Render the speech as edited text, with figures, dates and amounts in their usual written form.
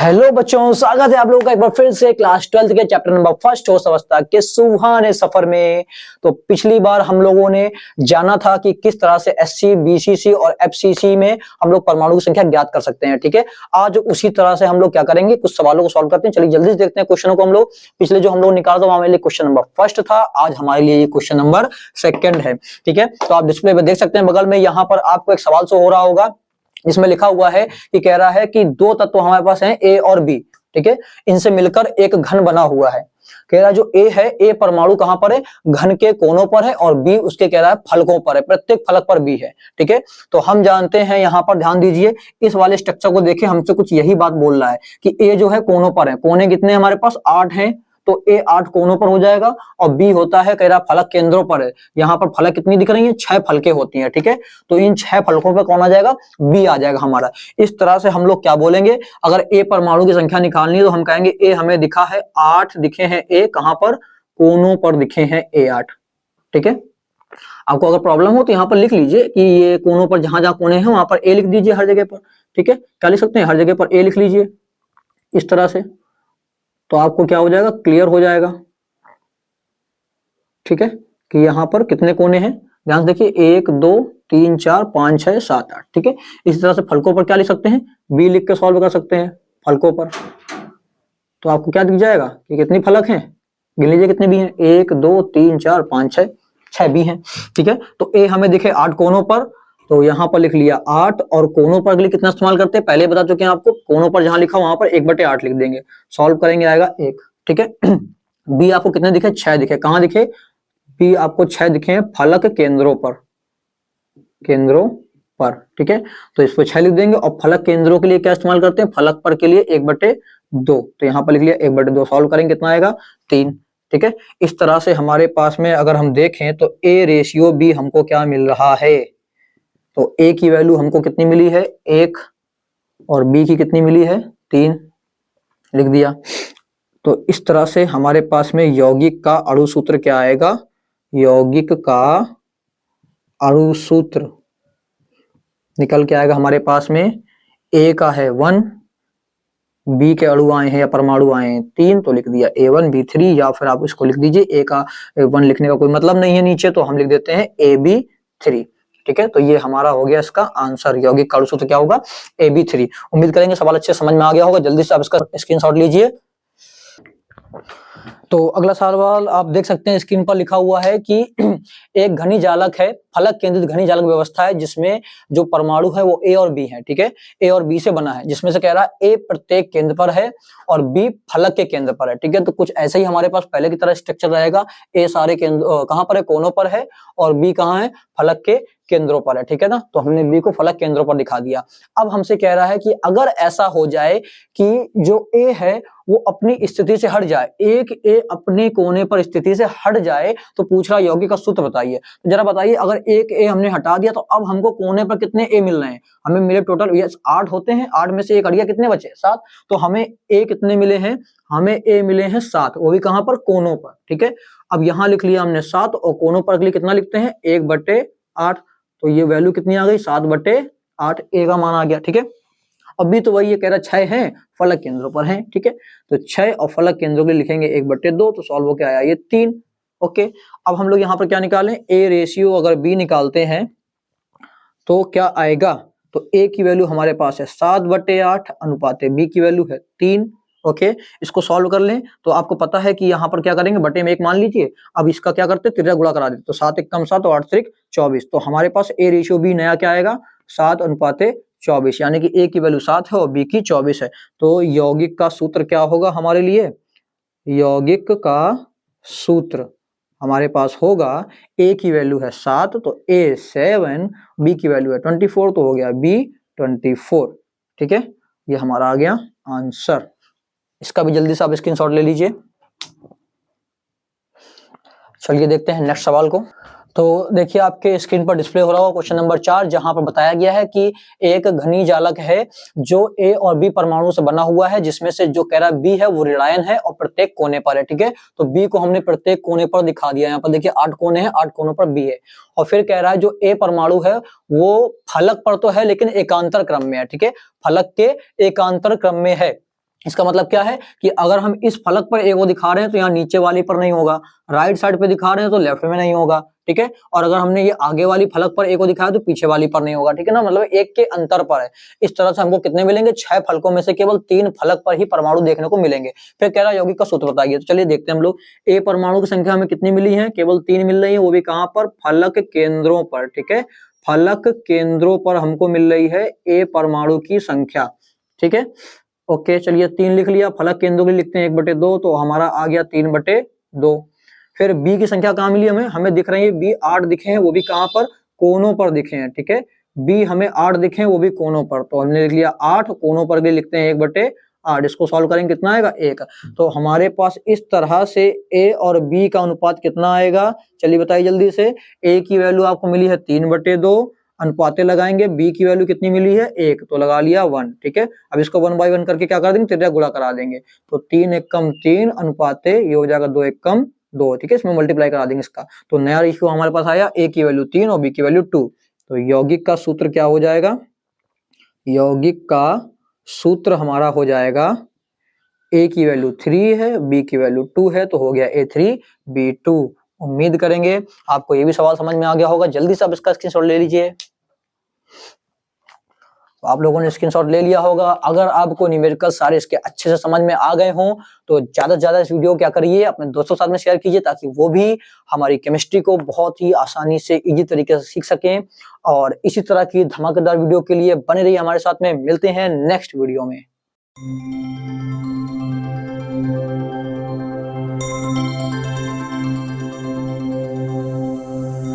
Hello बच्चों, स्वागत है आप लोगों का एक बार फिर से क्लास 12th के चैप्टर नंबर फर्स्ट होश अवस्था के सुहाने सफर में। तो पिछली बार हम लोगों ने जाना था कि किस तरह से एससी, बीसीसी और एफसीसी में हम लोग परमाणु की संख्या ज्ञात कर सकते हैं। ठीक है, आज उसी तरह से हम लोग क्या करेंगे, कुछ सवालों को सॉल्व करते हैं। चलिए जल्दी से देखते हैं क्वेश्चनों को। हम लोग पिछले जो हम लोग निकाला था हमारे लिए क्वेश्चन नंबर फर्स्ट था, आज हमारे लिए क्वेश्चन नंबर सेकंड है। ठीक है, तो आप डिस्प्ले पे देख सकते हैं, बगल में यहाँ पर आपको एक सवाल शो हो रहा होगा जिसमें लिखा हुआ है कि कह रहा है कि दो तत्व हमारे पास हैं ए और बी। ठीक है, इनसे मिलकर एक घन बना हुआ है। कह रहा है जो ए है, ए परमाणु कहां पर है, घन के कोनों पर है, और बी उसके कह रहा है फलकों पर है, प्रत्येक फलक पर बी है। ठीक है, तो हम जानते हैं, यहां पर ध्यान दीजिए, इस वाले स्ट्रक्चर को देखिए, हमसे कुछ यही बात बोल रहा है कि ए जो है कोनों पर है। कोने कितने हमारे पास 8 हैं, तो ए 8 कोनों पर हो जाएगा, और बी होता है कह रहा फलक केंद्रों पर है। यहाँ पर फलक कितनी दिख रही है, 6 फलकें होती हैं। ठीक है, तो इन 6 फलकों पर कौन आ जाएगा, बी आ जाएगा हमारा। इस तरह से हम लोग क्या बोलेंगे, अगर ए परमाणु की संख्या निकालनी है तो हम कहेंगे ए हमें दिखा है 8 दिखे हैं, ए कहां पर, कोनों पर दिखे हैं ए 8। ठीक है, आपको अगर प्रॉब्लम हो तो यहाँ पर लिख लीजिए कि ये कोनों पर जहां जहां कोने हैं वहां पर ए लिख दीजिए हर जगह पर। ठीक है, क्या लिख सकते हैं, हर जगह पर ए लिख लीजिए इस तरह से, तो आपको क्या हो जाएगा, क्लियर हो जाएगा। ठीक है, कि यहाँ पर कितने कोने हैं, ध्यान से देखिए, 1 2 3 4 5 6 7 8। ठीक है, इसी तरह से फलकों पर क्या लिख सकते हैं, बी लिख के सॉल्व कर सकते हैं फलकों पर। तो आपको क्या दिख जाएगा कि कितनी फलक हैं, गिन लीजिए कितने बी हैं, 1 2 3 4 5 6, 6 बी हैं। ठीक है, तो ए हमें दिखे 8 कोनों पर, तो यहाँ पर लिख लिया 8, और कोनों पर अगले कितना इस्तेमाल करते हैं, पहले बता चुके हैं आपको, कोनों पर जहां लिखा वहां पर 1/8 लिख देंगे, सॉल्व करेंगे आएगा 1। ठीक है, बी आपको कितने दिखे, 6 दिखे, कहां दिखे, बी आपको 6 दिखे हैं फलक केंद्रों पर, केंद्रों पर। ठीक है, तो इसको 6 लिख देंगे, और फलक केंद्रों के लिए क्या इस्तेमाल करते हैं, फलक पर के लिए 1/2, तो यहाँ पर लिख लिया 1/2, सॉल्व करेंगे कितना आएगा, 3। ठीक है, इस तरह से हमारे पास में अगर हम देखें तो ए रेशियो बी हमको क्या मिल रहा है, तो ए की वैल्यू हमको कितनी मिली है 1, और बी की कितनी मिली है 3, लिख दिया। तो इस तरह से हमारे पास में यौगिक का अणु सूत्र क्या आएगा, यौगिक का अणु सूत्र निकल के आएगा हमारे पास में, ए का है 1, बी के अणु आए हैं या परमाणु आए हैं 3, तो लिख दिया A1B3, या फिर आप इसको लिख दीजिए, ए का 1 लिखने का कोई मतलब नहीं है नीचे, तो हम लिख देते हैं AB3। ठीक है, तो ये हमारा हो गया इसका आंसर, यौगिक का अणु सूत्र क्या होगा, AB3। उम्मीद करेंगे सवाल अच्छे समझ में आ गया होगा, जल्दी से आप इसका स्क्रीनशॉट लीजिए। तो अगला सवाल आप देख सकते हैं, स्क्रीन पर लिखा हुआ है कि एक घनी जालक है, फलक केंद्रित घनी जालक व्यवस्था है, जिसमें जो परमाणु है वो ए और बी है। ठीक है, ए और बी से बना है, जिसमें से कह रहा है ए प्रत्येक केंद्र पर है और बी फलक के केंद्र पर है। ठीक है, तो कुछ ऐसे ही हमारे पास पहले की तरह स्ट्रक्चर रहेगा, ए सारे केंद्र कहां पर है, कोनों पर है, और बी कहां है, फलक के केंद्रों पर है। ठीक है ना, तो हमने बी को फलक केंद्रों पर दिखा दिया। अब हमसे कह रहा है कि अगर ऐसा हो जाए कि जो ए है वो अपनी स्थिति से हट जाए, एक ए अपने कोने पर स्थिति से हट जाए, तो पूछ रहा यौगिक का सूत्र बताइए। तो जरा बताइए, अगर एक ए हमने हटा दिया तो अब हमको कोने पर कितने ए मिल रहे हैं, हमें मिले टोटल, ये 8 होते हैं, 8 में से एक हट गया, कितने बचे 7, तो हमें ए कितने मिले हैं, हमें ए मिले हैं 7, वो भी कहां पर, कोनों पर। ठीक है, अब यहां लिख लिया हमने 7, और कोनों पर अगली कितना लिखते हैं, 1/8, तो ये वैल्यू कितनी आ गई, 7/8, ए का मान आ गया। ठीक है, अभी तो वही ये कह रहा 6 हैं, फलक केंद्रों पर हैं। ठीक है, तो 6 और फलक केंद्रों के लिए लिखेंगे 1/2, तो सॉल्व हो के आया ये 3। ओके, अब हम लोग यहाँ पर क्या निकालें, ए रेशियो अगर बी निकालते हैं तो क्या आएगा, तो ए की वैल्यू हमारे पास है 7/8 अनुपात बी की वैल्यू है 3। ओके, इसको सॉल्व कर लें तो आपको पता है कि यहाँ पर क्या करेंगे, बटे में 1 मान लीजिए, अब इसका क्या करते, तिर्रा गुणा करा देते, तो 7 1 कम 7 और 8 3 24, तो हमारे पास ए रेशियो बी नया क्या आएगा, 7/24, यानी कि ए की वैल्यू 7 है और बी की 24 है। तो यौगिक का सूत्र क्या होगा हमारे लिए, यौगिक का सूत्र हमारे पास होगा, ए की वैल्यू है 7, तो ए 7, बी की वैल्यू है 24, तो हो गया बी 24। ठीक है, ये हमारा आ गया आंसर। इसका भी जल्दी से आप स्क्रीनशॉट ले लीजिए। चलिए देखते हैं नेक्स्ट सवाल को। तो देखिए आपके स्क्रीन पर डिस्प्ले हो रहा होगा क्वेश्चन नंबर 4, जहां पर बताया गया है कि एक घनी जालक है जो ए और बी परमाणु से बना हुआ है, जिसमें से जो कह रहा है बी है वो ऋणायन है और प्रत्येक कोने पर है। ठीक है, तो बी को हमने प्रत्येक कोने पर दिखा दिया। यहाँ पर देखिए 8 कोने हैं, 8 कोनों पर बी है, और फिर कह रहा है जो ए परमाणु है वो फलक पर तो है लेकिन एकांतर क्रम में है। ठीक है, फलक के एकांतर क्रम में है, इसका मतलब क्या है कि अगर हम इस फलक पर ए को दिखा रहे हैं तो यहाँ नीचे वाली पर नहीं होगा, राइट साइड पे दिखा रहे हैं तो लेफ्ट में नहीं होगा, ठीक है। और अगर हमने ये आगे वाली फलक पर ए को दिखाया तो पीछे वाली पर नहीं होगा, ठीक है ना, मतलब एक के अंतर पर है। इस तरह से हमको कितने मिलेंगे, 6 फलकों में से केवल 3 फलक पर ही परमाणु देखने को मिलेंगे। फिर कह रहा है यौगिक का सूत्र बताइए, तो चलिए देखते हैं हम लोग। ए परमाणु की संख्या हमें कितनी मिली है, केवल 3 मिल रही है, वो भी कहां पर, फलक केंद्रों पर, ठीक है। फलक केंद्रों पर हमको मिल रही है ए परमाणु की संख्या, ठीक है। ओके चलिए 3 लिख लिया, फलक केंद्रों के लिए लिखते हैं 1/2, तो हमारा आ गया 3/2। फिर बी की संख्या कहाँ मिली हमें, हमें दिख रही है बी 8 दिखे हैं, वो भी कहां पर, कोनों पर दिखे हैं, ठीक है। बी हमें 8 दिखे हैं, वो भी कोनों पर, तो हमने लिख लिया 8, कोनों पर भी लिखते हैं 1/8। इसको सॉल्व करेंगे कितना आएगा, 1। तो हमारे पास इस तरह से ए और बी का अनुपात कितना आएगा, चलिए बताइए जल्दी से। ए की वैल्यू आपको मिली है 3/2, अनुपाते लगाएंगे, बी की वैल्यू कितनी मिली है 1, तो लगा लिया 1, ठीक है। अब इसको 1/1 करके क्या कर देंगे, त्रिज्या गुणा करा देंगे, तो 3 एकम 3 अनुपाते ये हो जाएगा 2 एकम 2, ठीक है। इसमें मल्टीप्लाई करा देंगे इसका, तो नया रेशियो हमारे पास आया, ए की वैल्यू 3 और बी की वैल्यू 2। तो यौगिक का सूत्र क्या हो जाएगा, यौगिक का सूत्र हमारा हो जाएगा, ए की वैल्यू 3 है, बी की वैल्यू 2 है, तो हो गया A3B2। उम्मीद करेंगे आपको ये भी सवाल समझ में आ गया होगा। जल्दी से आप इसका स्क्रीनशॉट ले लीजिए। तो आप लोगों ने स्क्रीनशॉट ले लिया होगा। अगर आपको न्यूमेरिकल सारे इसके अच्छे से समझ में आ गए हों तो ज्यादा से ज्यादा इस वीडियो को क्या करिए, अपने दोस्तों के साथ में शेयर कीजिए, ताकि वो भी हमारी केमिस्ट्री को बहुत ही आसानी से इजी तरीके से सीख सकें। और इसी तरह की धमाकेदार वीडियो के लिए बने रहिए हमारे साथ में। मिलते हैं नेक्स्ट वीडियो में।